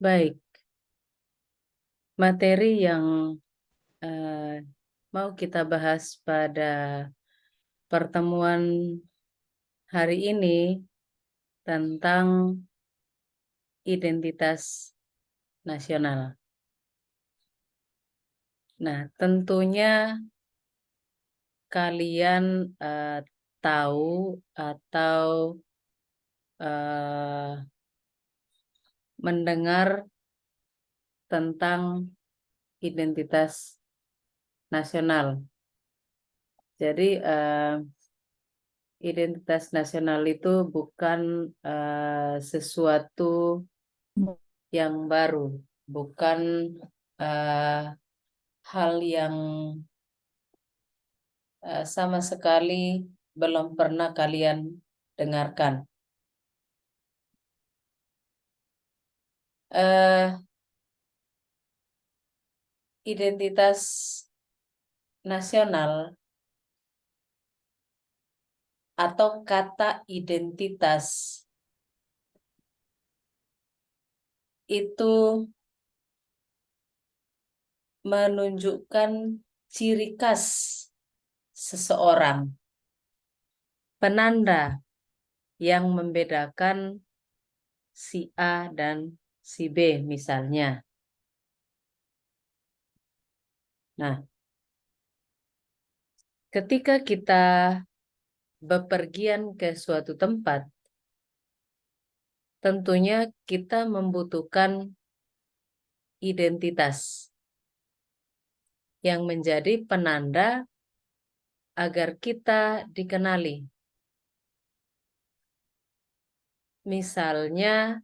Baik, materi yang eh, mau kita bahas pada pertemuan hari ini tentang identitas nasional. Nah, tentunya kalian tahu atau eh, mendengar tentang identitas nasional. Jadi, identitas nasional itu bukan sesuatu yang baru, bukan eh, hal yang sama sekali belum pernah kalian dengarkan. Eh, Identitas nasional atau kata identitas itu menunjukkan ciri khas seseorang, penanda yang membedakan si A dan si B misalnya. Nah, ketika kita bepergian ke suatu tempat, tentunya kita membutuhkan identitas yang menjadi penanda agar kita dikenali. Misalnya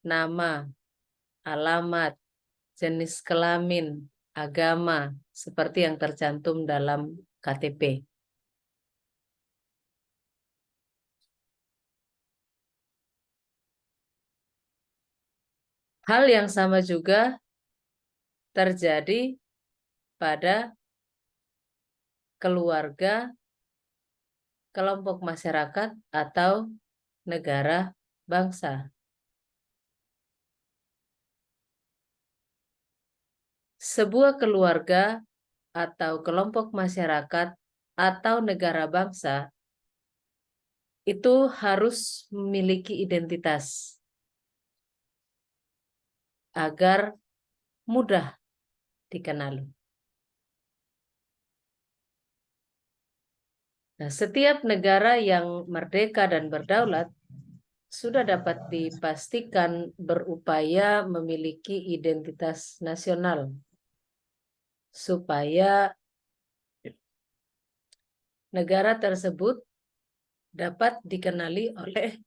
nama, alamat, jenis kelamin, agama, seperti yang tercantum dalam KTP. Hal yang sama juga terjadi pada keluarga, kelompok masyarakat, atau negara bangsa. Sebuah keluarga atau kelompok masyarakat atau negara bangsa itu harus memiliki identitas agar mudah dikenali. Nah, setiap negara yang merdeka dan berdaulat sudah dapat dipastikan berupaya memiliki identitas nasional supaya negara tersebut dapat dikenali oleh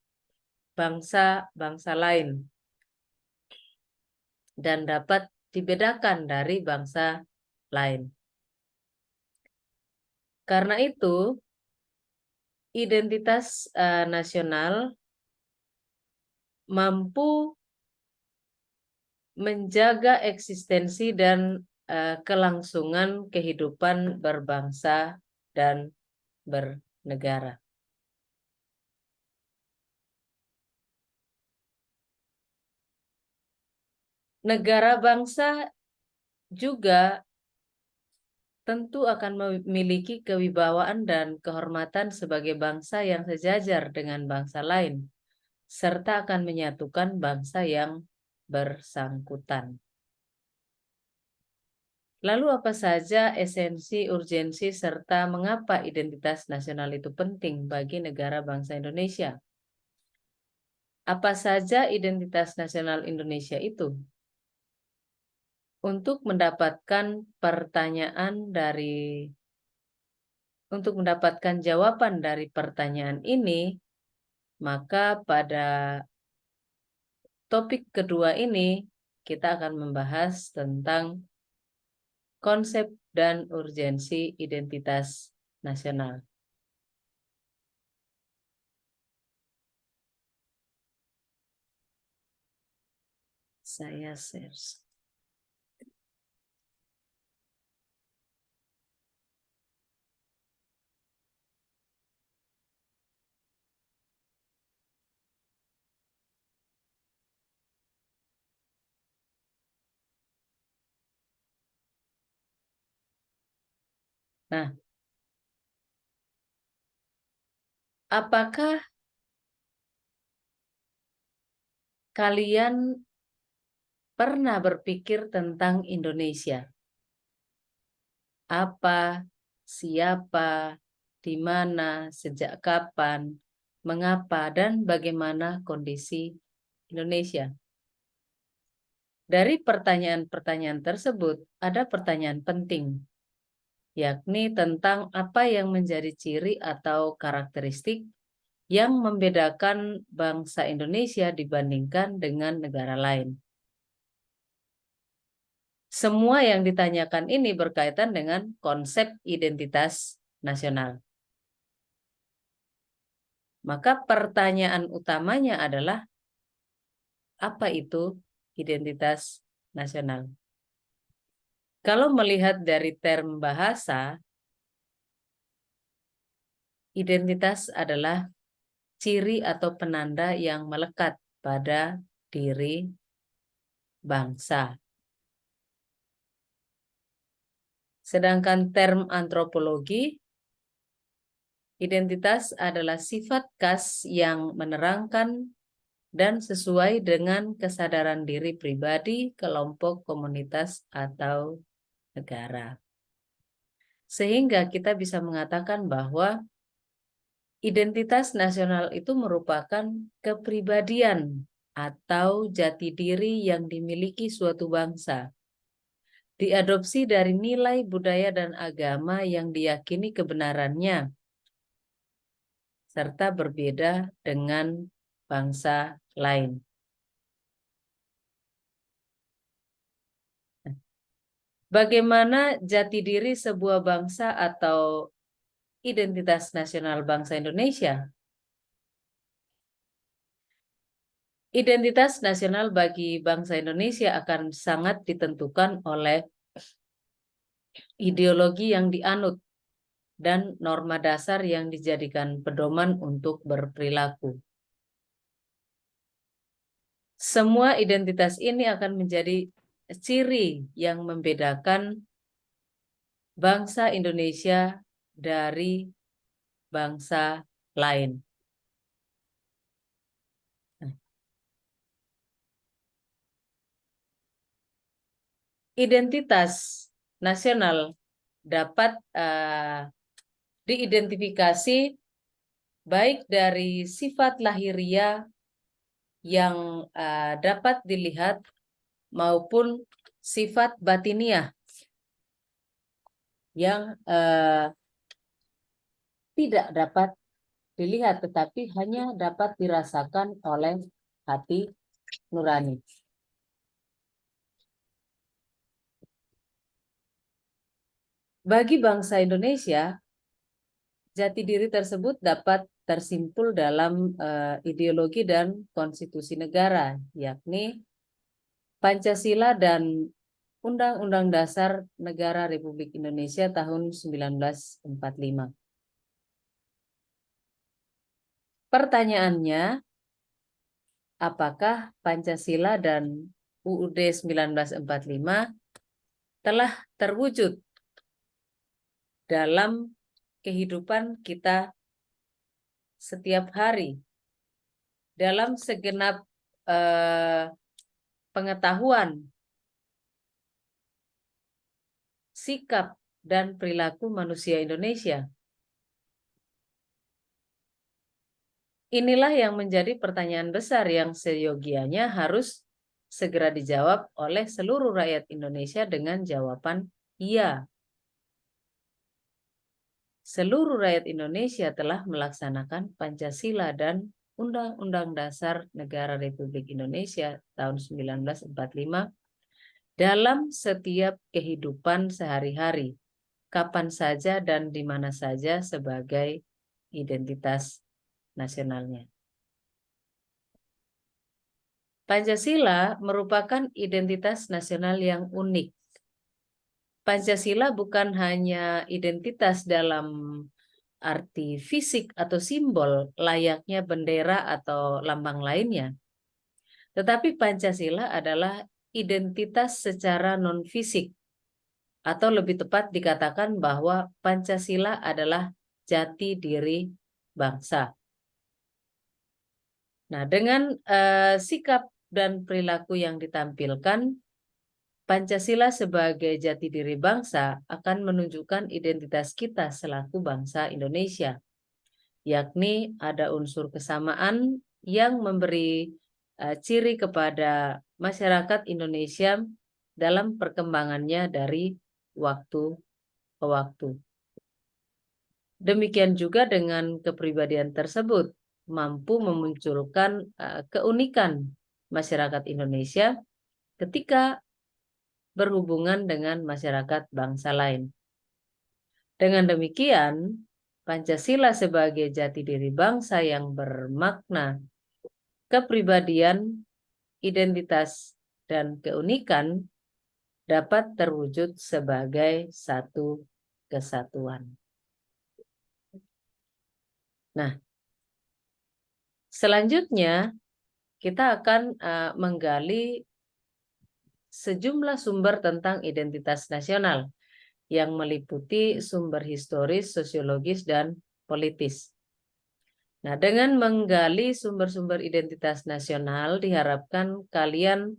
bangsa-bangsa lain dan dapat dibedakan dari bangsa lain. Karena itu, identitas nasional mampu menjaga eksistensi dan kelangsungan kehidupan berbangsa dan bernegara. Negara bangsa juga tentu akan memiliki kewibawaan dan kehormatan sebagai bangsa yang sejajar dengan bangsa lain, serta akan menyatukan bangsa yang bersangkutan. Lalu apa saja esensi, urgensi, serta mengapa identitas nasional itu penting bagi negara bangsa Indonesia? Apa saja identitas nasional Indonesia itu? Untuk mendapatkan untuk mendapatkan jawaban dari pertanyaan ini, maka pada topik kedua ini kita akan membahas tentang konsep dan urgensi identitas nasional. Saya share. Nah, apakah kalian pernah berpikir tentang Indonesia? Apa, siapa, di mana, sejak kapan, mengapa, dan bagaimana kondisi Indonesia? Dari pertanyaan-pertanyaan tersebut, ada pertanyaan penting, yakni tentang apa yang menjadi ciri atau karakteristik yang membedakan bangsa Indonesia dibandingkan dengan negara lain. Semua yang ditanyakan ini berkaitan dengan konsep identitas nasional. Maka pertanyaan utamanya adalah, apa itu identitas nasional? Kalau melihat dari term bahasa, identitas adalah ciri atau penanda yang melekat pada diri bangsa. Sedangkan term antropologi, identitas adalah sifat khas yang menerangkan dan sesuai dengan kesadaran diri pribadi, kelompok, komunitas, atau negara. Sehingga kita bisa mengatakan bahwa identitas nasional itu merupakan kepribadian atau jati diri yang dimiliki suatu bangsa. Diadopsi dari nilai budaya dan agama yang diyakini kebenarannya, serta berbeda dengan bangsa lain. Bagaimana jati diri sebuah bangsa atau identitas nasional bangsa Indonesia? Identitas nasional bagi bangsa Indonesia akan sangat ditentukan oleh ideologi yang dianut dan norma dasar yang dijadikan pedoman untuk berperilaku. Semua identitas ini akan menjadi ciri yang membedakan bangsa Indonesia dari bangsa lain. Identitas nasional dapat diidentifikasi baik dari sifat lahiriah yang dapat dilihat maupun sifat batiniah yang tidak dapat dilihat tetapi hanya dapat dirasakan oleh hati nurani. Bagi bangsa Indonesia, jati diri tersebut dapat tersimpul dalam ideologi dan konstitusi negara, yakni Pancasila dan Undang-Undang Dasar Negara Republik Indonesia tahun 1945. Pertanyaannya, apakah Pancasila dan UUD 1945 telah terwujud dalam kehidupan kita setiap hari, dalam segenap pengetahuan, sikap, dan perilaku manusia Indonesia? Inilah yang menjadi pertanyaan besar yang seyogianya harus segera dijawab oleh seluruh rakyat Indonesia dengan jawaban iya. Seluruh rakyat Indonesia telah melaksanakan Pancasila dan Undang-Undang Dasar Negara Republik Indonesia tahun 1945 dalam setiap kehidupan sehari-hari, kapan saja dan di mana saja sebagai identitas nasionalnya. Pancasila merupakan identitas nasional yang unik. Pancasila bukan hanya identitas dalam arti fisik atau simbol layaknya bendera atau lambang lainnya, tetapi Pancasila adalah identitas secara non-fisik atau lebih tepat dikatakan bahwa Pancasila adalah jati diri bangsa. Nah, dengan sikap dan perilaku yang ditampilkan, Pancasila sebagai jati diri bangsa akan menunjukkan identitas kita selaku bangsa Indonesia, yakni ada unsur kesamaan yang memberi ciri kepada masyarakat Indonesia dalam perkembangannya dari waktu ke waktu. Demikian juga dengan kepribadian tersebut mampu memunculkan keunikan masyarakat Indonesia ketika berhubungan dengan masyarakat bangsa lain. Dengan demikian, Pancasila sebagai jati diri bangsa yang bermakna kepribadian, identitas, dan keunikan dapat terwujud sebagai satu kesatuan. Nah, selanjutnya kita akan menggali sejumlah sumber tentang identitas nasional yang meliputi sumber historis, sosiologis, dan politis. Nah, dengan menggali sumber-sumber identitas nasional, diharapkan kalian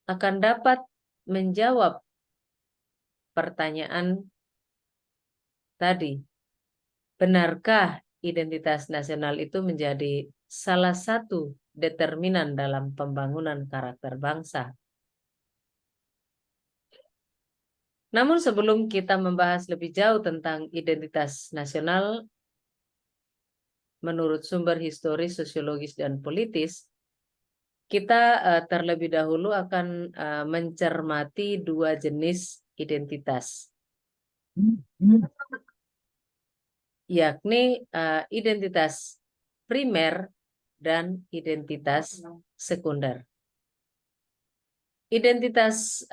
akan dapat menjawab pertanyaan tadi. Benarkah identitas nasional itu menjadi salah satu determinan dalam pembangunan karakter bangsa? Namun sebelum kita membahas lebih jauh tentang identitas nasional menurut sumber historis, sosiologis, dan politis, kita terlebih dahulu akan mencermati dua jenis identitas, yakni identitas primer dan identitas sekunder. Identitas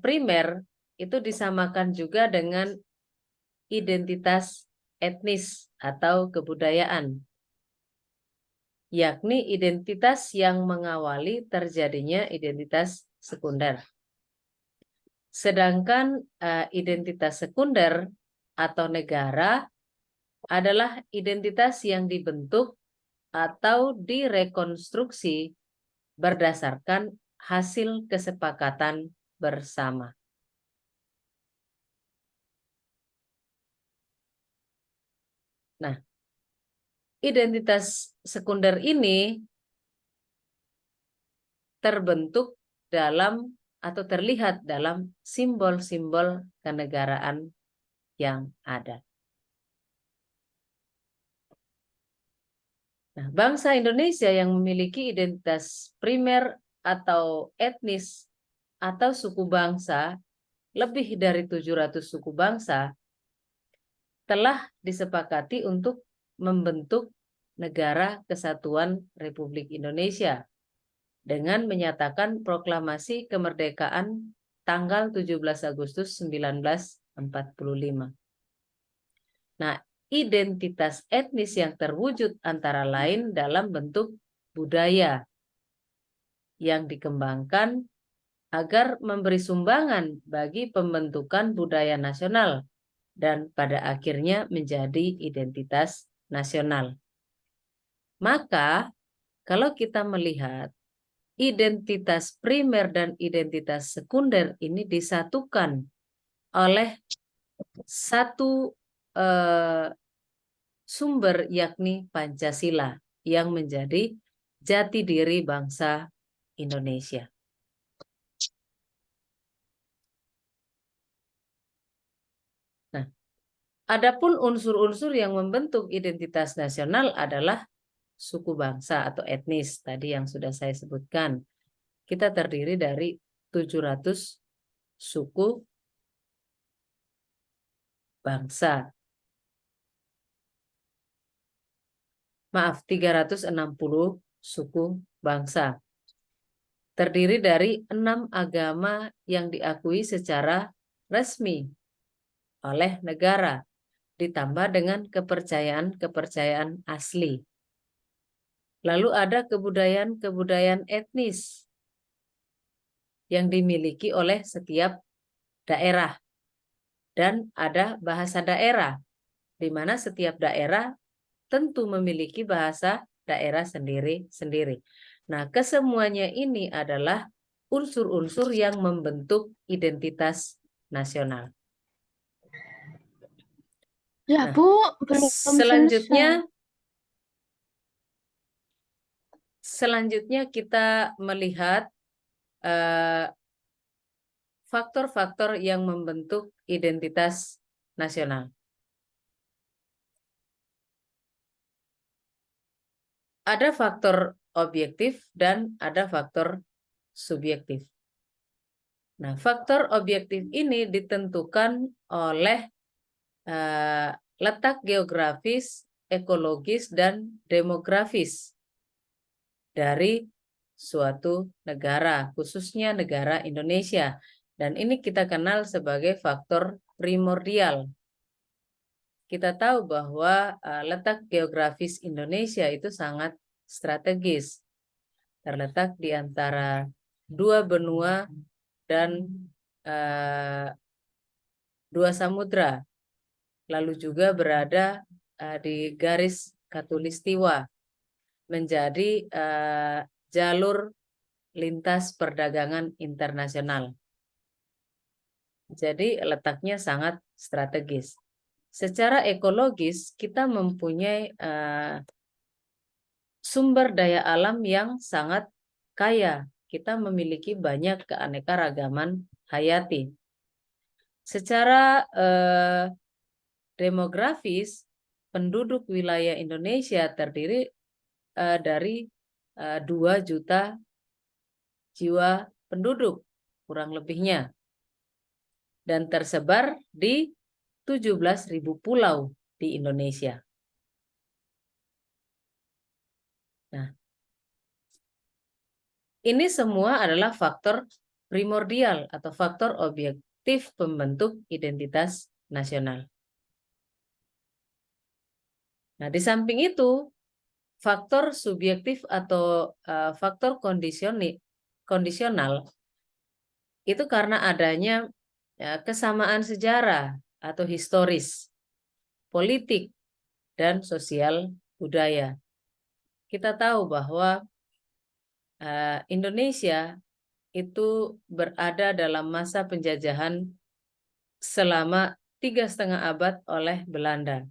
primer itu disamakan juga dengan identitas etnis atau kebudayaan, yakni identitas yang mengawali terjadinya identitas sekunder. Sedangkan identitas sekunder atau negara adalah identitas yang dibentuk atau direkonstruksi berdasarkan hasil kesepakatan bersama. Nah, identitas sekunder ini terbentuk dalam atau terlihat dalam simbol-simbol kenegaraan yang ada. Nah, bangsa Indonesia yang memiliki identitas primer atau etnis atau suku bangsa, lebih dari 700 suku bangsa, telah disepakati untuk membentuk Negara Kesatuan Republik Indonesia dengan menyatakan proklamasi kemerdekaan tanggal 17 Agustus 1945. Nah, identitas etnis yang terwujud antara lain dalam bentuk budaya yang dikembangkan agar memberi sumbangan bagi pembentukan budaya nasional dan pada akhirnya menjadi identitas nasional. Maka, kalau kita melihat identitas primer dan identitas sekunder ini disatukan oleh satu sumber, yakni Pancasila, yang menjadi jati diri bangsa Indonesia. Nah, adapun unsur-unsur yang membentuk identitas nasional adalah suku bangsa atau etnis tadi yang sudah saya sebutkan. Kita terdiri dari 700 suku bangsa. Maaf, 360 suku bangsa. Terdiri dari 6 agama yang diakui secara resmi oleh negara, ditambah dengan kepercayaan-kepercayaan asli. Lalu ada kebudayaan-kebudayaan etnis yang dimiliki oleh setiap daerah. dan ada bahasa daerah, di mana setiap daerah tentu memiliki bahasa daerah sendiri-sendiri. Nah, kesemuanya ini adalah unsur-unsur yang membentuk identitas nasional. Ya, Nah, Bu, belum selesai. Selanjutnya kita melihat faktor-faktor yang membentuk identitas nasional. Ada faktor objektif dan ada faktor subjektif. Nah, faktor objektif ini ditentukan oleh letak geografis, ekologis, dan demografis dari suatu negara, khususnya negara Indonesia. Dan ini kita kenal sebagai faktor primordial. Kita tahu bahwa letak geografis Indonesia itu sangat strategis, terletak di antara dua benua dan dua samudra, lalu juga berada di garis khatulistiwa, menjadi jalur lintas perdagangan internasional. Jadi letaknya sangat strategis. Secara ekologis kita mempunyai sumber daya alam yang sangat kaya. Kita memiliki banyak keanekaragaman hayati. Secara demografis, penduduk wilayah Indonesia terdiri dari 2 juta jiwa penduduk, kurang lebihnya. Dan tersebar di 17.000 pulau di Indonesia. Nah, ini semua adalah faktor primordial atau faktor objektif pembentuk identitas nasional. Nah, di samping itu, faktor subjektif atau faktor kondisional itu karena adanya kesamaan sejarah atau historis, politik, dan sosial budaya. Kita tahu bahwa Indonesia itu berada dalam masa penjajahan selama 3,5 abad oleh Belanda,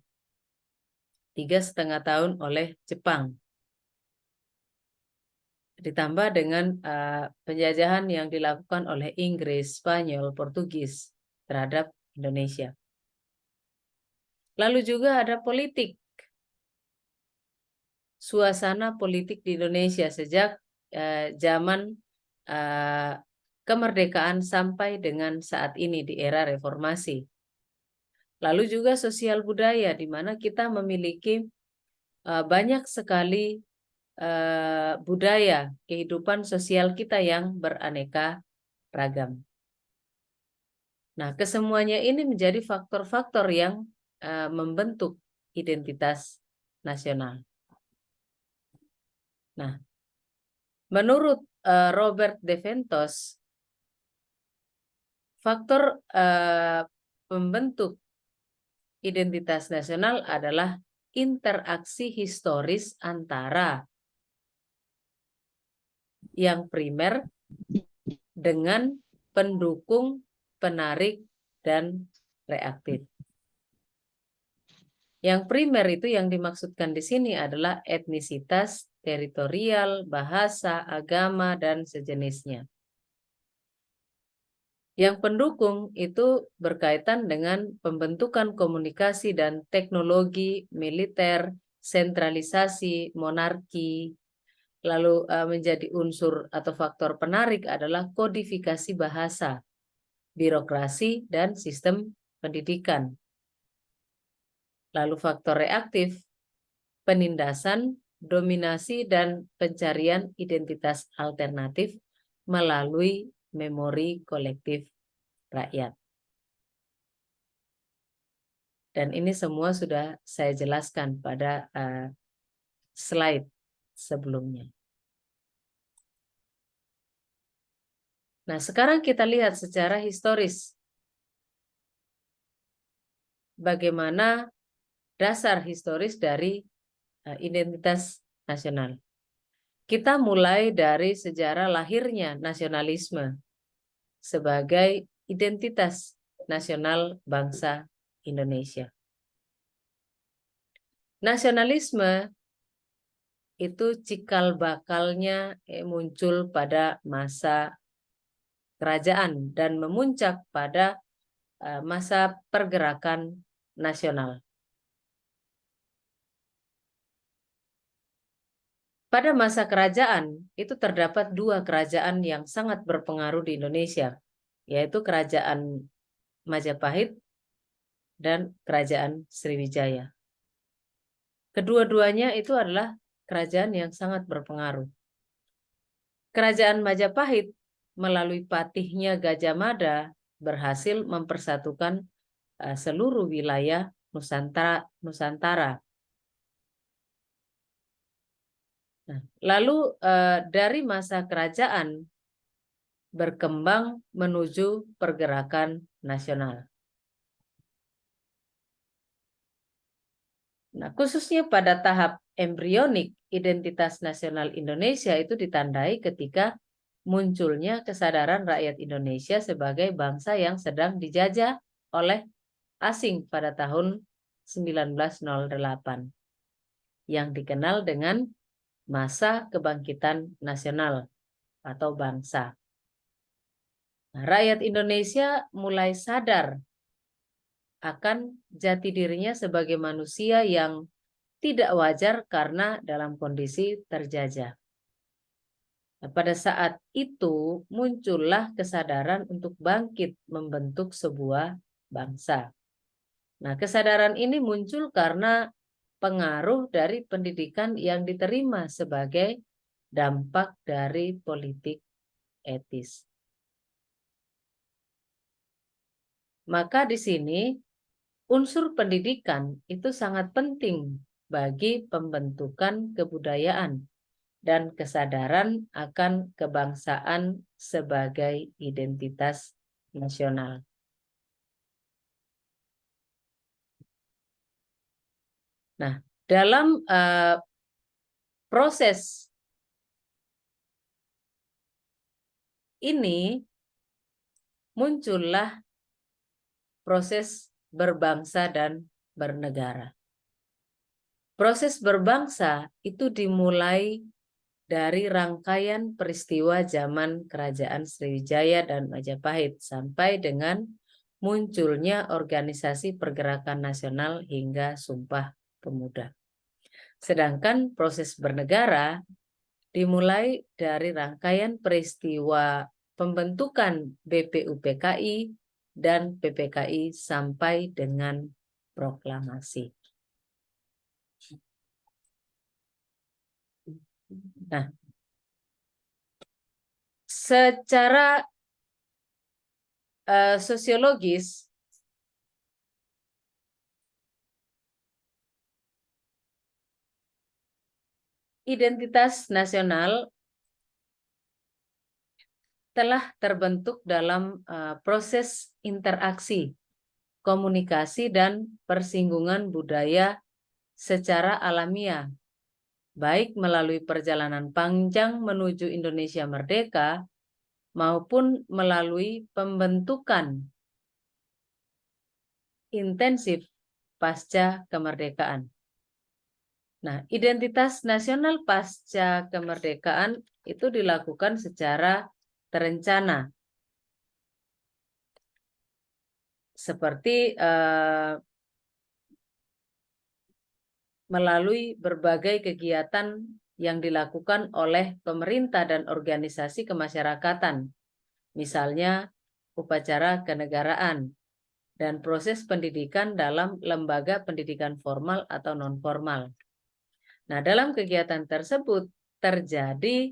3,5 tahun oleh Jepang, ditambah dengan penjajahan yang dilakukan oleh Inggris, Spanyol, Portugis terhadap Indonesia. Lalu juga ada politik, suasana politik di Indonesia sejak zaman kemerdekaan sampai dengan saat ini di era reformasi. Lalu juga sosial budaya, di mana kita memiliki banyak sekali budaya, kehidupan sosial kita yang beraneka ragam. Nah, kesemuanya ini menjadi faktor-faktor yang membentuk identitas nasional. Nah, menurut Robert De Ventos, faktor pembentuk identitas nasional adalah interaksi historis antara yang primer dengan pendukung, penarik, dan reaktif. Yang primer itu yang dimaksudkan di sini adalah etnisitas, teritorial, bahasa, agama, dan sejenisnya. Yang pendukung itu berkaitan dengan pembentukan komunikasi dan teknologi militer, sentralisasi, monarki. Lalu menjadi unsur atau faktor penarik adalah kodifikasi bahasa, birokrasi, dan sistem pendidikan. Lalu faktor reaktif, penindasan, dominasi, dan pencarian identitas alternatif melalui memori kolektif rakyat. Dan ini semua sudah saya jelaskan pada slide sebelumnya. Nah, sekarang kita lihat secara historis. bagaimana dasar historis dari identitas nasional. Kita mulai dari sejarah lahirnya nasionalisme sebagai identitas nasional bangsa Indonesia. Nasionalisme itu cikal bakalnya muncul pada masa kerajaan dan memuncak pada masa pergerakan nasional. Pada masa kerajaan itu terdapat dua kerajaan yang sangat berpengaruh di Indonesia, yaitu Kerajaan Majapahit dan Kerajaan Sriwijaya. Kedua-duanya itu adalah kerajaan yang sangat berpengaruh. Kerajaan Majapahit melalui patihnya Gajah Mada berhasil mempersatukan seluruh wilayah Nusantara. Nah, lalu dari masa kerajaan berkembang menuju pergerakan nasional. Nah, khususnya pada tahap embrionik, identitas nasional Indonesia itu ditandai ketika munculnya kesadaran rakyat Indonesia sebagai bangsa yang sedang dijajah oleh asing pada tahun 1908 yang dikenal dengan masa kebangkitan nasional atau bangsa. Nah, rakyat Indonesia mulai sadar akan jati dirinya sebagai manusia yang tidak wajar karena dalam kondisi terjajah. Nah, pada saat itu muncullah kesadaran untuk bangkit membentuk sebuah bangsa. Nah, kesadaran ini muncul karena pengaruh dari pendidikan yang diterima sebagai dampak dari politik etis. Maka di sini unsur pendidikan itu sangat penting bagi pembentukan kebudayaan dan kesadaran akan kebangsaan sebagai identitas nasional. Nah, dalam proses ini muncullah proses berbangsa dan bernegara. Proses berbangsa itu dimulai dari rangkaian peristiwa zaman Kerajaan Sriwijaya dan Majapahit sampai dengan munculnya organisasi pergerakan nasional hingga Sumpah Pemuda. Sedangkan proses bernegara dimulai dari rangkaian peristiwa pembentukan BPUPKI dan PPKI sampai dengan proklamasi. Nah, secara sosiologis, identitas nasional telah terbentuk dalam proses interaksi, komunikasi, dan persinggungan budaya secara alamiah, baik melalui perjalanan panjang menuju Indonesia merdeka maupun melalui pembentukan intensif pasca kemerdekaan. Nah, identitas nasional pasca kemerdekaan itu dilakukan secara terencana, seperti melalui berbagai kegiatan yang dilakukan oleh pemerintah dan organisasi kemasyarakatan, misalnya upacara kenegaraan dan proses pendidikan dalam lembaga pendidikan formal atau non-formal. Nah, dalam kegiatan tersebut terjadi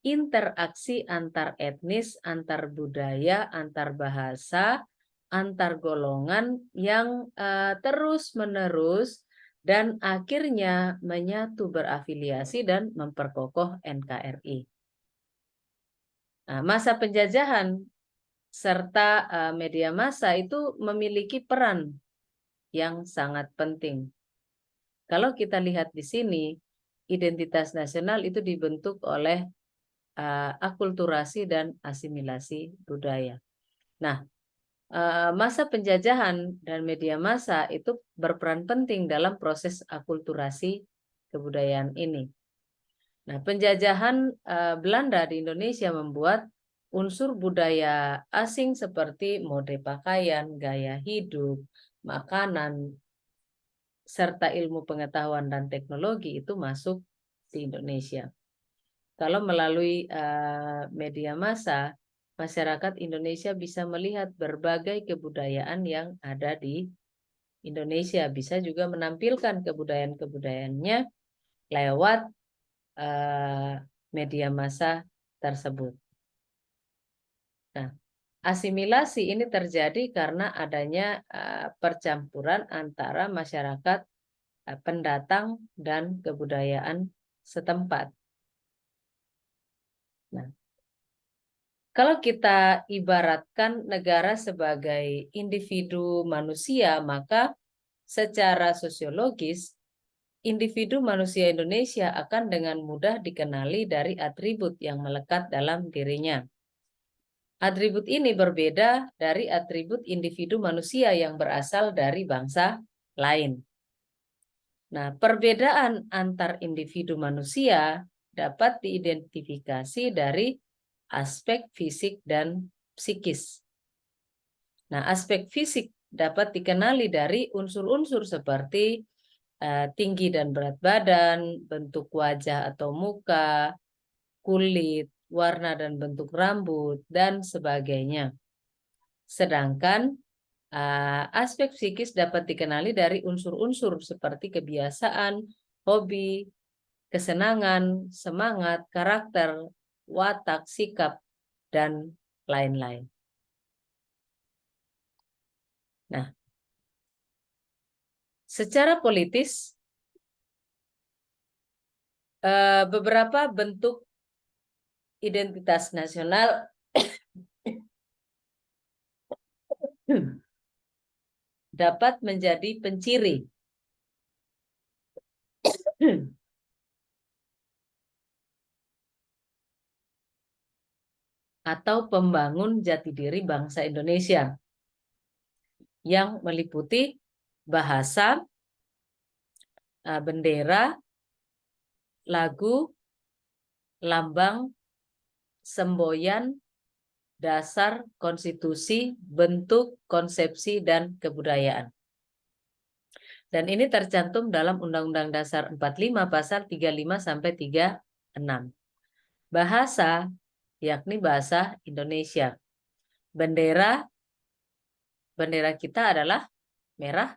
interaksi antar etnis, antar budaya, antar bahasa, antar golongan yang terus-menerus dan akhirnya menyatu berafiliasi dan memperkokoh NKRI. Nah, masa penjajahan serta media massa itu memiliki peran yang sangat penting. Kalau kita lihat di sini, identitas nasional itu dibentuk oleh akulturasi dan asimilasi budaya. Nah, masa penjajahan dan media massa itu berperan penting dalam proses akulturasi kebudayaan ini. Nah, penjajahan Belanda di Indonesia membuat unsur budaya asing seperti mode pakaian, gaya hidup, makanan, serta ilmu pengetahuan dan teknologi itu masuk di Indonesia. Kalau melalui media massa, masyarakat Indonesia bisa melihat berbagai kebudayaan yang ada di Indonesia. Bisa juga menampilkan kebudayaan-kebudayaannya lewat media massa tersebut. Nah, asimilasi ini terjadi karena adanya percampuran antara masyarakat pendatang dan kebudayaan setempat. Nah, kalau kita ibaratkan negara sebagai individu manusia, maka secara sosiologis, individu manusia Indonesia akan dengan mudah dikenali dari atribut yang melekat dalam dirinya. Atribut ini berbeda dari atribut individu manusia yang berasal dari bangsa lain. Nah, perbedaan antar individu manusia dapat diidentifikasi dari aspek fisik dan psikis. Nah, aspek fisik dapat dikenali dari unsur-unsur seperti tinggi dan berat badan, bentuk wajah atau muka, kulit, warna dan bentuk rambut, dan sebagainya. Sedangkan aspek psikis dapat dikenali dari unsur-unsur seperti kebiasaan, hobi, kesenangan, semangat, karakter, watak, sikap, dan lain-lain. Nah, secara politis, beberapa bentuk identitas nasional dapat menjadi penciri atau pembangun jati diri bangsa Indonesia yang meliputi bahasa, bendera, lagu, lambang, semboyan, dasar, konstitusi, bentuk, konsepsi, dan kebudayaan. Dan ini tercantum dalam Undang-Undang Dasar 45 pasal 35 sampai 36. Bahasa, yakni bahasa Indonesia. Bendera, bendera kita adalah merah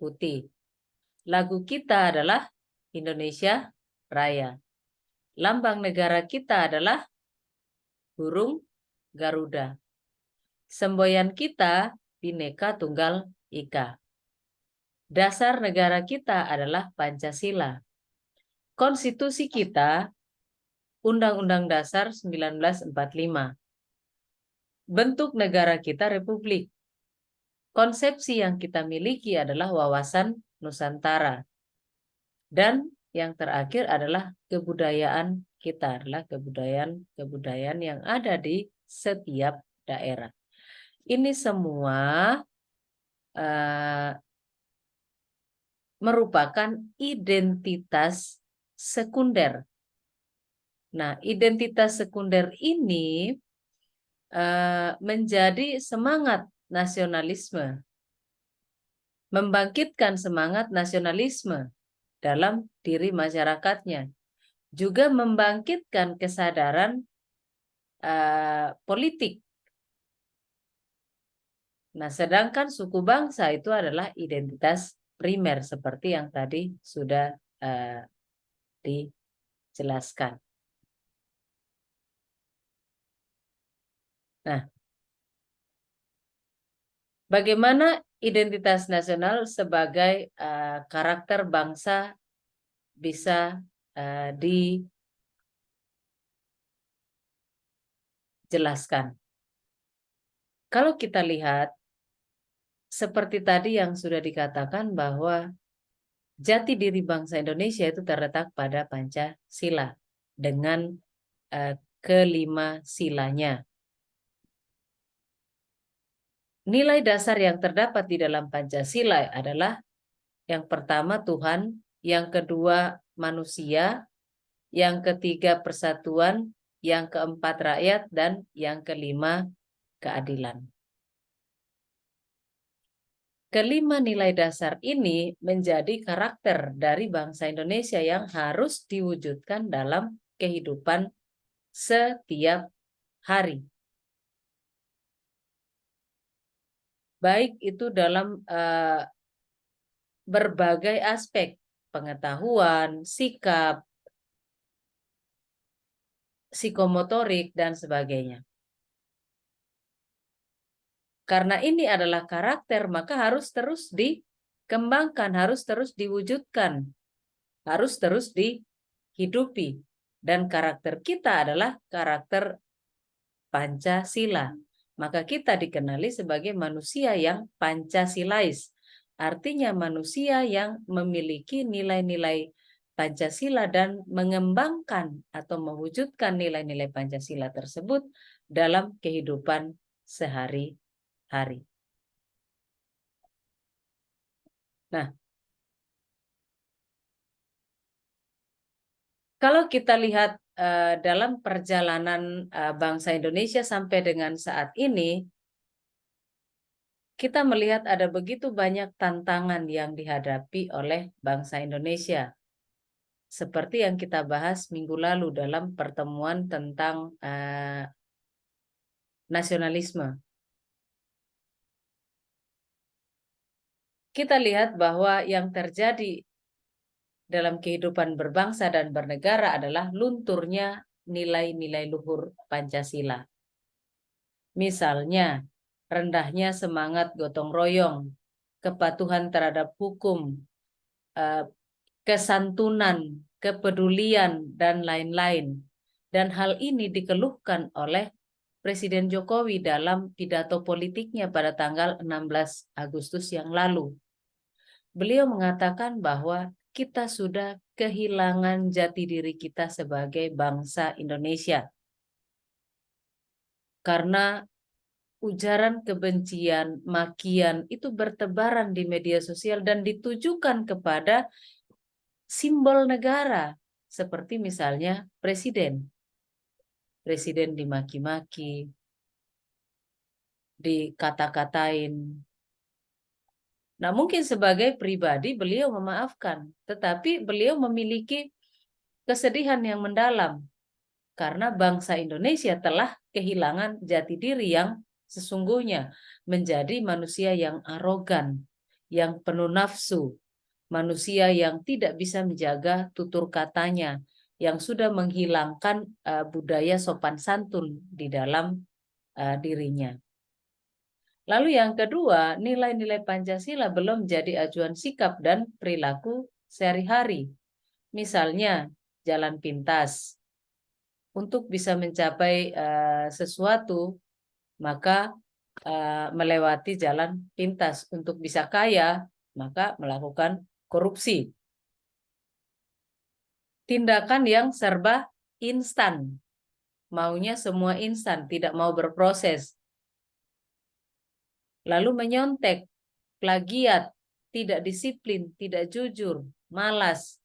putih. Lagu kita adalah Indonesia Raya. Lambang negara kita adalah burung Garuda. Semboyan kita Bhinneka Tunggal Ika. Dasar negara kita adalah Pancasila. Konstitusi kita Undang-Undang Dasar 1945. Bentuk negara kita Republik. Konsepsi yang kita miliki adalah wawasan Nusantara. Dan yang terakhir adalah kebudayaan kita, adalah kebudayaan yang ada di setiap daerah. Ini semua merupakan identitas sekunder. Nah, identitas sekunder ini menjadi semangat nasionalisme, membangkitkan semangat nasionalisme dalam diri masyarakatnya, juga membangkitkan kesadaran politik. Nah, sedangkan suku bangsa itu adalah identitas primer seperti yang tadi sudah dijelaskan. Nah, bagaimana identitas nasional sebagai karakter bangsa bisa dijelaskan? Kalau kita lihat seperti tadi yang sudah dikatakan bahwa jati diri bangsa Indonesia itu terletak pada Pancasila dengan kelima silanya. Nilai dasar yang terdapat di dalam Pancasila adalah yang pertama Tuhan, yang kedua manusia, yang ketiga persatuan, yang keempat rakyat, dan yang kelima keadilan. Kelima nilai dasar ini menjadi karakter dari bangsa Indonesia yang harus diwujudkan dalam kehidupan setiap hari. Baik itu dalam berbagai aspek, pengetahuan, sikap, psikomotorik, dan sebagainya. Karena ini adalah karakter, maka harus terus dikembangkan, harus terus diwujudkan, harus terus dihidupi. Dan karakter kita adalah karakter Pancasila. Maka kita dikenali sebagai manusia yang Pancasilais. Artinya manusia yang memiliki nilai-nilai Pancasila dan mengembangkan atau mewujudkan nilai-nilai Pancasila tersebut dalam kehidupan sehari-hari. Nah, kalau kita lihat dalam perjalanan bangsa Indonesia sampai dengan saat ini, kita melihat ada begitu banyak tantangan yang dihadapi oleh bangsa Indonesia. Seperti yang kita bahas minggu lalu dalam pertemuan tentang nasionalisme. Kita lihat bahwa yang terjadi dalam kehidupan berbangsa dan bernegara adalah lunturnya nilai-nilai luhur Pancasila. Misalnya, rendahnya semangat gotong royong, kepatuhan terhadap hukum, kesantunan, kepedulian, dan lain-lain. Dan hal ini dikeluhkan oleh Presiden Jokowi dalam pidato politiknya pada tanggal 16 Agustus yang lalu. Beliau mengatakan bahwa kita sudah kehilangan jati diri kita sebagai bangsa Indonesia. Karena ujaran kebencian, makian itu bertebaran di media sosial dan ditujukan kepada simbol negara, seperti misalnya presiden. Presiden dimaki-maki, dikata-katain. Nah, mungkin sebagai pribadi beliau memaafkan, tetapi beliau memiliki kesedihan yang mendalam karena bangsa Indonesia telah kehilangan jati diri yang sesungguhnya, menjadi manusia yang arogan, yang penuh nafsu, manusia yang tidak bisa menjaga tutur katanya, yang sudah menghilangkan budaya sopan santun di dalam dirinya. Lalu yang kedua, nilai-nilai Pancasila belum jadi acuan sikap dan perilaku sehari-hari. Misalnya, jalan pintas. Untuk bisa mencapai sesuatu, maka melewati jalan pintas. Untuk bisa kaya, maka melakukan korupsi. Tindakan yang serba instan. Maunya semua instan, tidak mau berproses. Lalu menyontek, plagiat, tidak disiplin, tidak jujur, malas,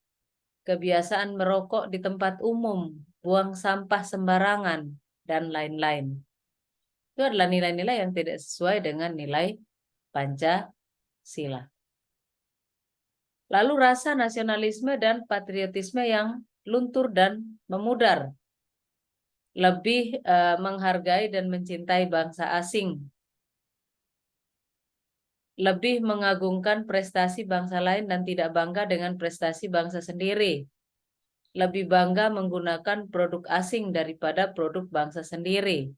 kebiasaan merokok di tempat umum, buang sampah sembarangan, dan lain-lain. Itu adalah nilai-nilai yang tidak sesuai dengan nilai Pancasila. Lalu rasa nasionalisme dan patriotisme yang luntur dan memudar. Lebih menghargai dan mencintai bangsa asing. Lebih mengagungkan prestasi bangsa lain dan tidak bangga dengan prestasi bangsa sendiri. Lebih bangga menggunakan produk asing daripada produk bangsa sendiri.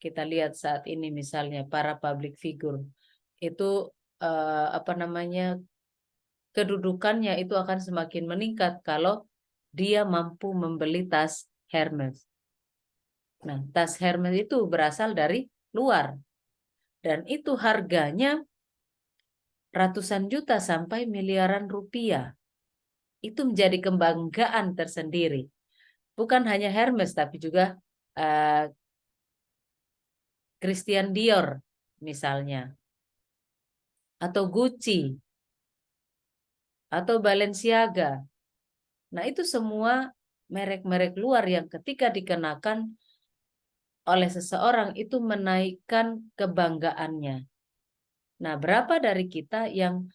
Kita lihat saat ini misalnya para public figure itu kedudukannya itu akan semakin meningkat kalau dia mampu membeli tas Hermes. Nah, tas Hermes itu berasal dari luar. Dan itu harganya ratusan juta sampai miliaran rupiah. Itu menjadi kebanggaan tersendiri. Bukan hanya Hermes, tapi juga Christian Dior misalnya, atau Gucci, atau Balenciaga. Nah, itu semua merek-merek luar yang ketika dikenakan oleh seseorang itu menaikkan kebanggaannya. Nah, berapa dari kita yang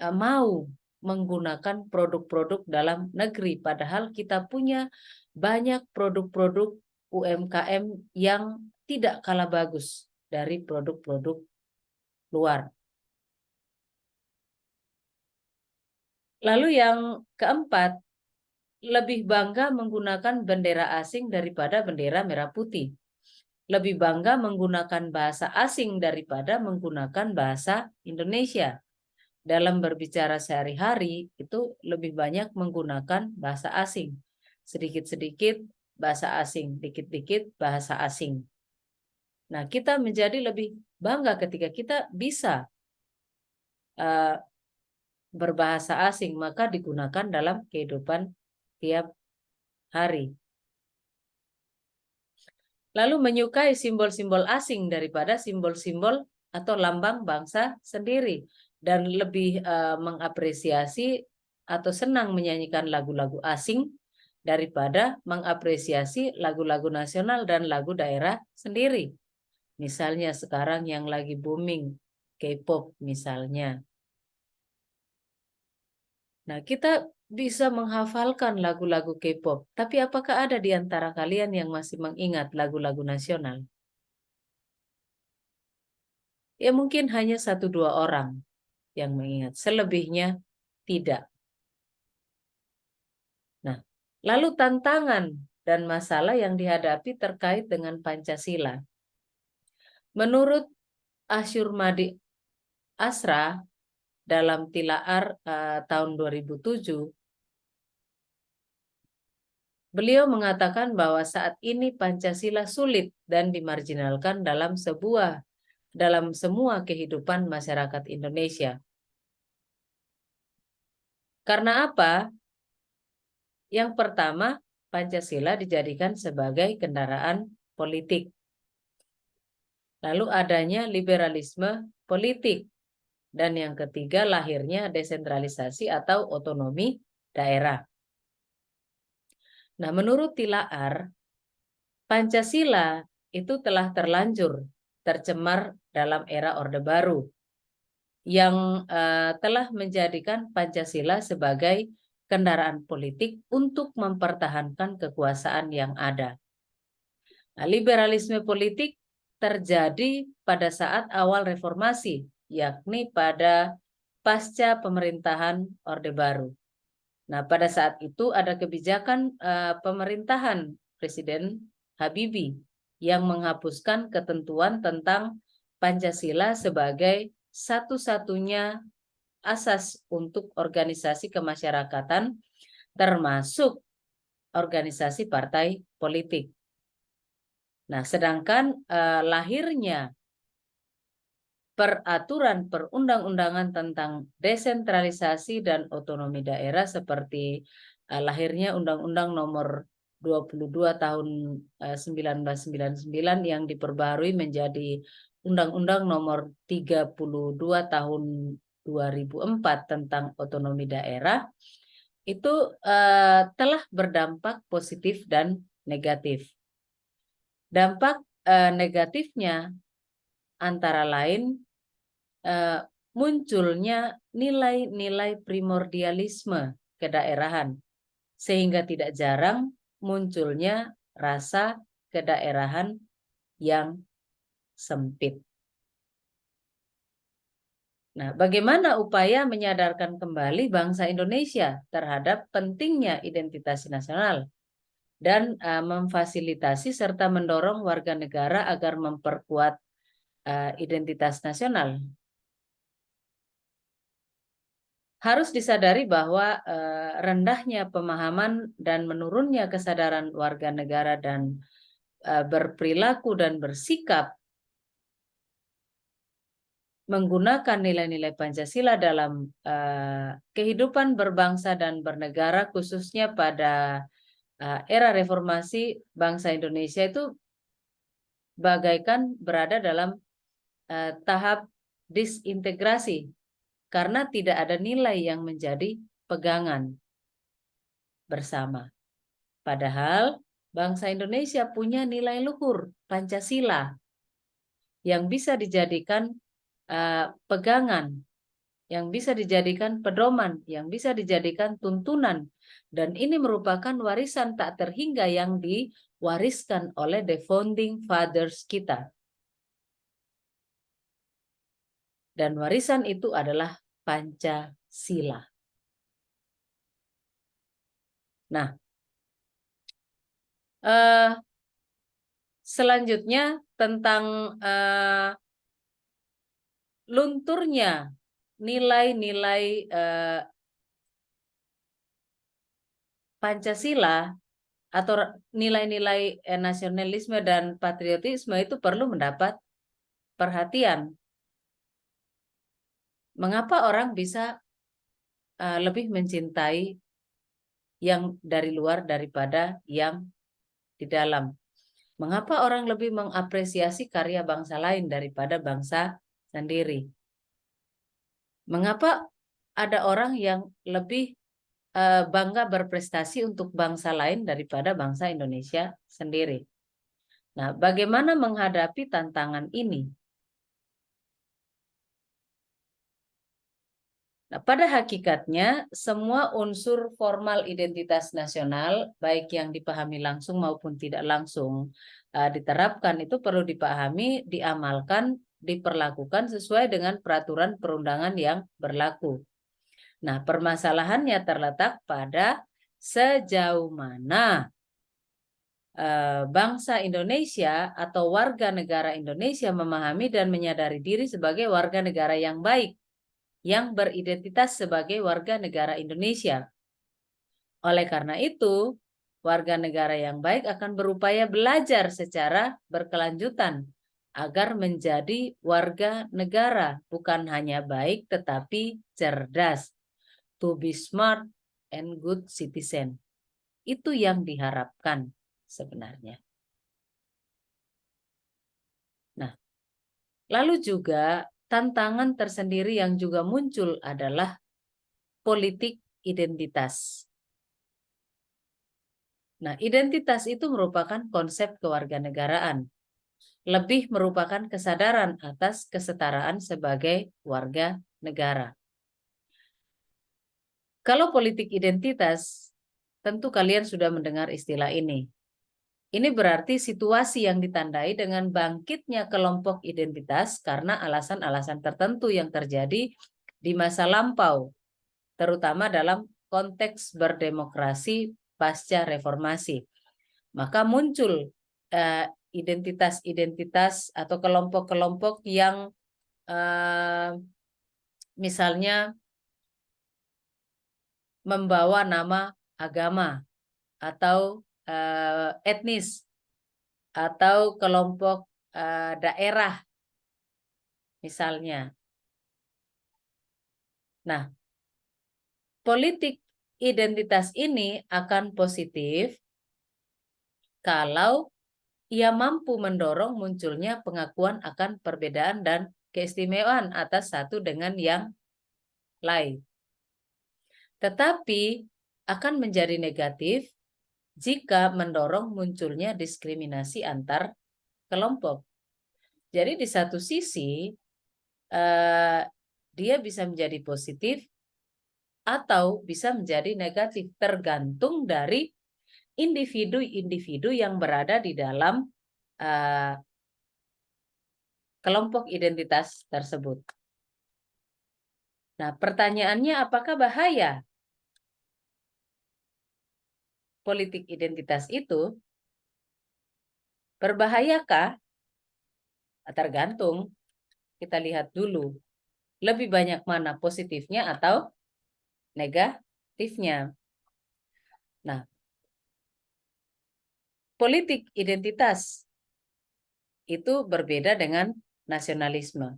mau menggunakan produk-produk dalam negeri, padahal kita punya banyak produk-produk UMKM yang tidak kalah bagus dari produk-produk luar. Lalu yang keempat, lebih bangga menggunakan bendera asing daripada bendera merah putih. Lebih bangga menggunakan bahasa asing daripada menggunakan bahasa Indonesia. Dalam berbicara sehari-hari itu lebih banyak menggunakan bahasa asing. Sedikit-sedikit bahasa asing, dikit-dikit bahasa asing. Nah, kita menjadi lebih bangga ketika kita bisa berbahasa asing, maka digunakan dalam kehidupan tiap hari. Lalu menyukai simbol-simbol asing daripada simbol-simbol atau lambang bangsa sendiri. Dan lebih mengapresiasi atau senang menyanyikan lagu-lagu asing daripada mengapresiasi lagu-lagu nasional dan lagu daerah sendiri. Misalnya sekarang yang lagi booming, K-pop misalnya. Nah, kita bisa menghafalkan lagu-lagu K-pop, tapi apakah ada di antara kalian yang masih mengingat lagu-lagu nasional? Ya mungkin hanya 1-2 orang yang mengingat, selebihnya tidak. Nah, lalu tantangan dan masalah yang dihadapi terkait dengan Pancasila. Menurut Asyurmadi Asra dalam Tilaar tahun 2007, beliau mengatakan bahwa saat ini Pancasila sulit dan dimarginalkan dalam semua kehidupan masyarakat Indonesia. Karena apa? Yang pertama, Pancasila dijadikan sebagai kendaraan politik. Lalu adanya liberalisme politik. Dan yang ketiga, lahirnya desentralisasi atau otonomi daerah. Nah, menurut Tilaar, Pancasila itu telah terlanjur tercemar dalam era Orde Baru yang telah menjadikan Pancasila sebagai kendaraan politik untuk mempertahankan kekuasaan yang ada. Nah, liberalisme politik terjadi pada saat awal reformasi, yakni pada pasca pemerintahan Orde Baru. Nah, pada saat itu ada kebijakan pemerintahan Presiden Habibie yang menghapuskan ketentuan tentang Pancasila sebagai satu-satunya asas untuk organisasi kemasyarakatan, termasuk organisasi partai politik. Nah, sedangkan lahirnya peraturan perundang-undangan tentang desentralisasi dan otonomi daerah seperti lahirnya Undang-Undang Nomor 22 Tahun 1999 yang diperbaharui menjadi Undang-Undang Nomor 32 Tahun 2004 tentang otonomi daerah, itu telah berdampak positif dan negatif. Dampak negatifnya antara lain munculnya nilai-nilai primordialisme kedaerahan, sehingga tidak jarang munculnya rasa kedaerahan yang sempit. Nah, bagaimana upaya menyadarkan kembali bangsa Indonesia terhadap pentingnya identitas nasional dan memfasilitasi serta mendorong warga negara agar memperkuat identitas nasional? Harus disadari bahwa rendahnya pemahaman dan menurunnya kesadaran warga negara dan berperilaku dan bersikap menggunakan nilai-nilai Pancasila dalam kehidupan berbangsa dan bernegara, khususnya pada era reformasi, bangsa Indonesia itu bagaikan berada dalam tahap disintegrasi karena tidak ada nilai yang menjadi pegangan bersama. Padahal bangsa Indonesia punya nilai luhur Pancasila yang bisa dijadikan pegangan, yang bisa dijadikan pedoman, yang bisa dijadikan tuntunan. Dan ini merupakan warisan tak terhingga yang diwariskan oleh the founding fathers kita. Dan warisan itu adalah Pancasila. Nah, selanjutnya tentang lunturnya nilai-nilai Pancasila atau nilai-nilai nasionalisme dan patriotisme itu perlu mendapat perhatian. Mengapa orang bisa lebih mencintai yang dari luar daripada yang di dalam? Mengapa orang lebih mengapresiasi karya bangsa lain daripada bangsa sendiri? Mengapa ada orang yang lebih bangga berprestasi untuk bangsa lain daripada bangsa Indonesia sendiri? Nah, bagaimana menghadapi tantangan ini? Nah, pada hakikatnya, semua unsur formal identitas nasional, baik yang dipahami langsung maupun tidak langsung, diterapkan itu perlu dipahami, diamalkan, diperlakukan sesuai dengan peraturan perundangan yang berlaku. Nah, permasalahannya terletak pada sejauh mana bangsa Indonesia atau warga negara Indonesia memahami dan menyadari diri sebagai warga negara yang baik, yang beridentitas sebagai warga negara Indonesia. Oleh karena itu, warga negara yang baik akan berupaya belajar secara berkelanjutan agar menjadi warga negara, bukan hanya baik tetapi cerdas. To be smart and good citizen. Itu yang diharapkan sebenarnya. Nah, lalu juga tantangan tersendiri yang juga muncul adalah politik identitas. Nah, identitas itu merupakan konsep kewarganegaraan. Lebih merupakan kesadaran atas kesetaraan sebagai warga negara. Kalau politik identitas, tentu kalian sudah mendengar istilah ini. Ini berarti situasi yang ditandai dengan bangkitnya kelompok identitas karena alasan-alasan tertentu yang terjadi di masa lampau, terutama dalam konteks berdemokrasi pasca reformasi. Maka muncul identitas-identitas atau kelompok-kelompok yang misalnya membawa nama agama atau etnis atau kelompok daerah misalnya. Nah, politik identitas ini akan positif kalau ia mampu mendorong munculnya pengakuan akan perbedaan dan keistimewaan atas satu dengan yang lain. Tetapi akan menjadi negatif jika mendorong munculnya diskriminasi antar kelompok. Jadi di satu sisi dia bisa menjadi positif atau bisa menjadi negatif tergantung dari individu-individu yang berada di dalam kelompok identitas tersebut. Nah, pertanyaannya apakah bahaya politik identitas itu? Berbahayakah? Tergantung. Kita lihat dulu. Lebih banyak mana positifnya atau negatifnya. Nah, politik identitas itu berbeda dengan nasionalisme.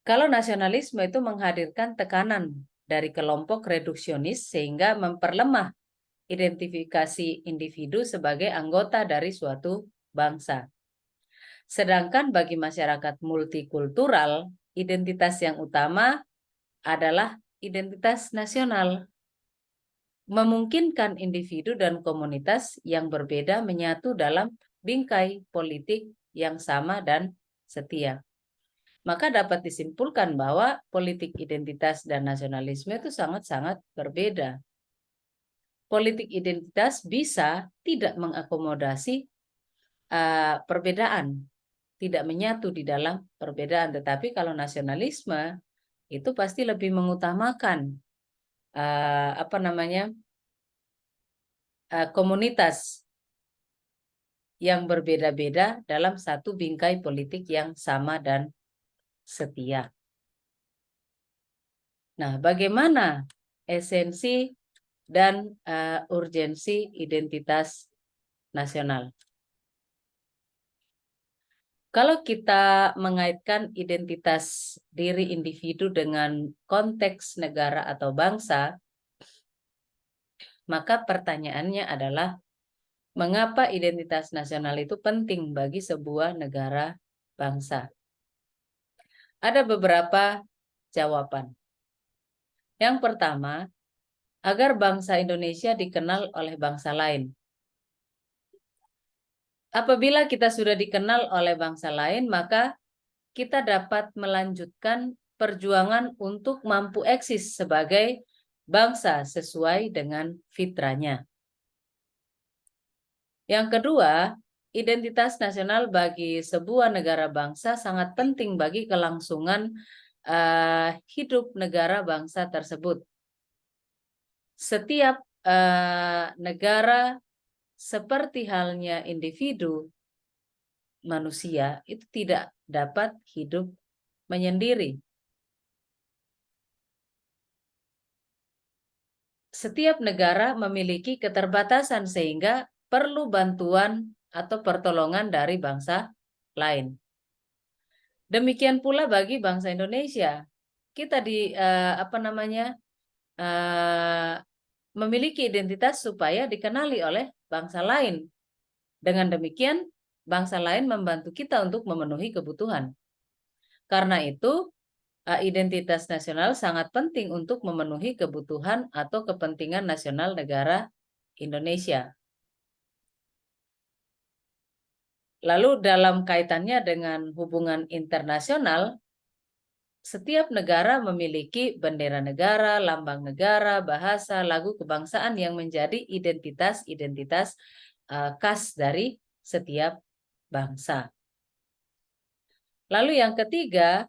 Kalau nasionalisme itu menghadirkan tekanan dari kelompok reduksionis sehingga memperlemah identifikasi individu sebagai anggota dari suatu bangsa. Sedangkan bagi masyarakat multikultural, identitas yang utama adalah identitas nasional, memungkinkan individu dan komunitas yang berbeda menyatu dalam bingkai politik yang sama dan setia. Maka dapat disimpulkan bahwa politik identitas dan nasionalisme itu sangat-sangat berbeda. Politik identitas bisa tidak mengakomodasi perbedaan, tidak menyatu di dalam perbedaan, tetapi kalau nasionalisme itu pasti lebih mengutamakan komunitas yang berbeda-beda dalam satu bingkai politik yang sama dan setia. Nah, bagaimana esensi dan urgensi identitas nasional? Kalau kita mengaitkan identitas diri individu dengan konteks negara atau bangsa, maka pertanyaannya adalah mengapa identitas nasional itu penting bagi sebuah negara bangsa? Ada beberapa jawaban. Yang pertama, agar bangsa Indonesia dikenal oleh bangsa lain. Apabila kita sudah dikenal oleh bangsa lain, maka kita dapat melanjutkan perjuangan untuk mampu eksis sebagai bangsa sesuai dengan fitrahnya. Yang kedua, identitas nasional bagi sebuah negara bangsa sangat penting bagi kelangsungan hidup negara bangsa tersebut. Setiap negara seperti halnya individu manusia itu tidak dapat hidup menyendiri. Setiap negara memiliki keterbatasan sehingga perlu bantuan atau pertolongan dari bangsa lain. Demikian pula bagi bangsa Indonesia. Kita memiliki identitas supaya dikenali oleh bangsa lain. Dengan demikian, bangsa lain membantu kita untuk memenuhi kebutuhan. Karena itu, identitas nasional sangat penting untuk memenuhi kebutuhan atau kepentingan nasional negara Indonesia. Lalu dalam kaitannya dengan hubungan internasional, setiap negara memiliki bendera negara, lambang negara, bahasa, lagu kebangsaan yang menjadi identitas-identitas khas dari setiap bangsa. Lalu yang ketiga,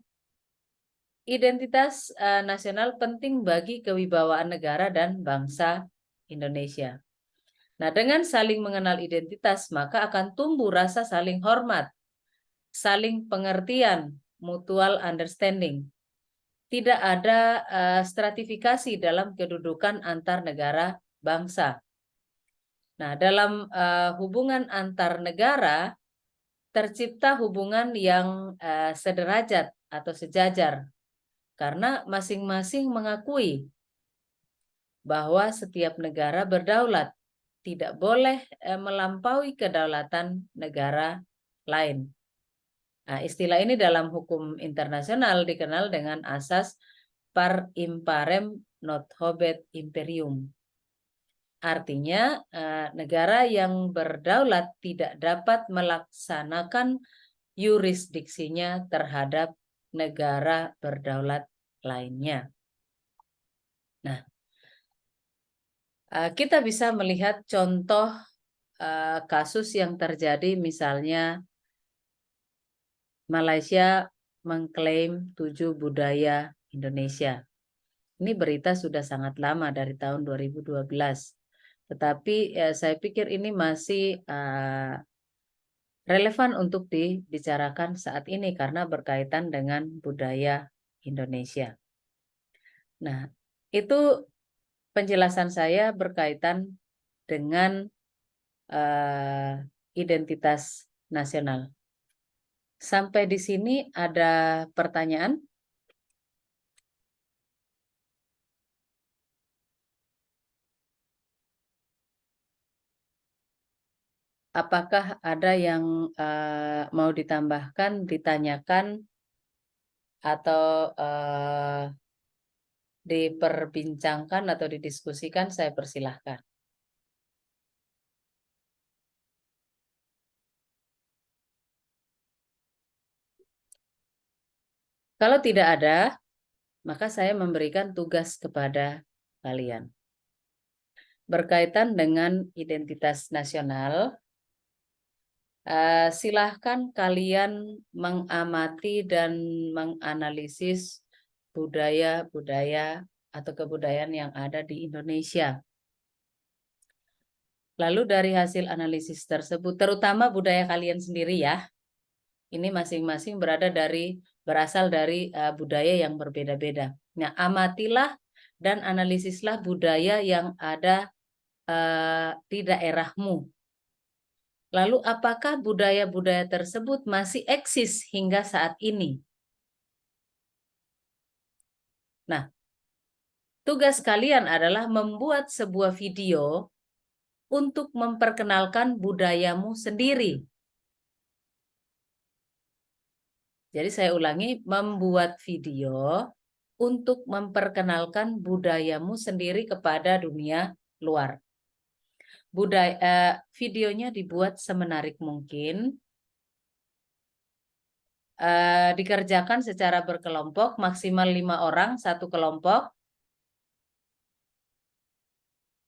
identitas nasional penting bagi kewibawaan negara dan bangsa Indonesia. Nah, dengan saling mengenal identitas, maka akan tumbuh rasa saling hormat, saling pengertian, mutual understanding. Tidak ada stratifikasi dalam kedudukan antar negara bangsa. Nah, dalam hubungan antar negara, tercipta hubungan yang sederajat atau sejajar. Karena masing-masing mengakui bahwa setiap negara berdaulat, tidak boleh melampaui kedaulatan negara lain. Nah, istilah ini dalam hukum internasional dikenal dengan asas par imparem not habet imperium. Artinya, negara yang berdaulat tidak dapat melaksanakan yurisdiksinya terhadap negara berdaulat lainnya. Nah, kita bisa melihat contoh kasus yang terjadi, misalnya Malaysia mengklaim 7 budaya Indonesia. Ini berita sudah sangat lama dari tahun 2012. Tetapi saya pikir ini masih relevan untuk dibicarakan saat ini karena berkaitan dengan budaya Indonesia. Nah, itu penjelasan saya berkaitan dengan identitas nasional. Sampai di sini ada pertanyaan? apakah ada yang mau ditambahkan, ditanyakan, atau diperbincangkan atau didiskusikan, saya persilahkan. Kalau tidak ada, maka saya memberikan tugas kepada kalian. Berkaitan dengan identitas nasional, silahkan kalian mengamati dan menganalisis budaya-budaya atau kebudayaan yang ada di Indonesia. Lalu dari hasil analisis tersebut, terutama budaya kalian sendiri ya, ini masing-masing berasal dari budaya yang berbeda-beda. Nah, amatilah dan analisislah budaya yang ada di daerahmu. Lalu apakah budaya-budaya tersebut masih eksis hingga saat ini? Nah, tugas kalian adalah membuat sebuah video untuk memperkenalkan budayamu sendiri. Jadi saya ulangi, membuat video untuk memperkenalkan budayamu sendiri kepada dunia luar. Videonya dibuat semenarik mungkin, dikerjakan secara berkelompok, maksimal 5 orang satu kelompok.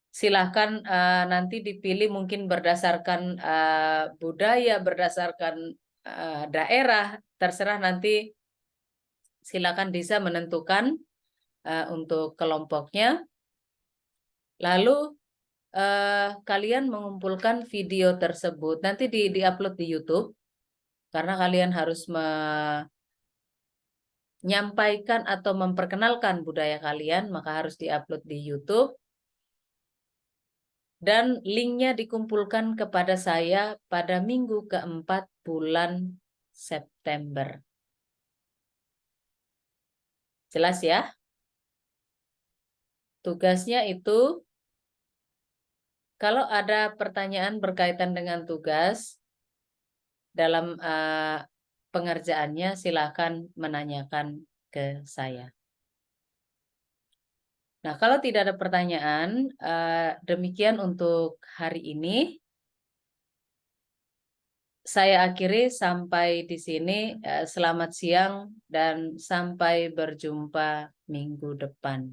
Silahkan nanti dipilih mungkin berdasarkan budaya, berdasarkan daerah, terserah nanti silakan bisa menentukan untuk kelompoknya. Lalu kalian mengumpulkan video tersebut, nanti di-upload di YouTube, karena kalian harus menyampaikan atau memperkenalkan budaya kalian, maka harus di-upload di YouTube. Dan linknya dikumpulkan kepada saya pada minggu keempat bulan September. Jelas ya? Tugasnya itu, kalau ada pertanyaan berkaitan dengan tugas dalam pengerjaannya, silakan menanyakan ke saya. Nah, kalau tidak ada pertanyaan, demikian untuk hari ini. Saya akhiri sampai di sini. Selamat siang dan sampai berjumpa minggu depan.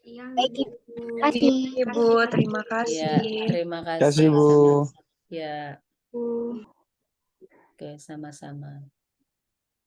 Baik, terima kasih. Ibu, terima kasih. Ya, terima Terima kasih, kasih. Bu. Ya, oke, sama-sama.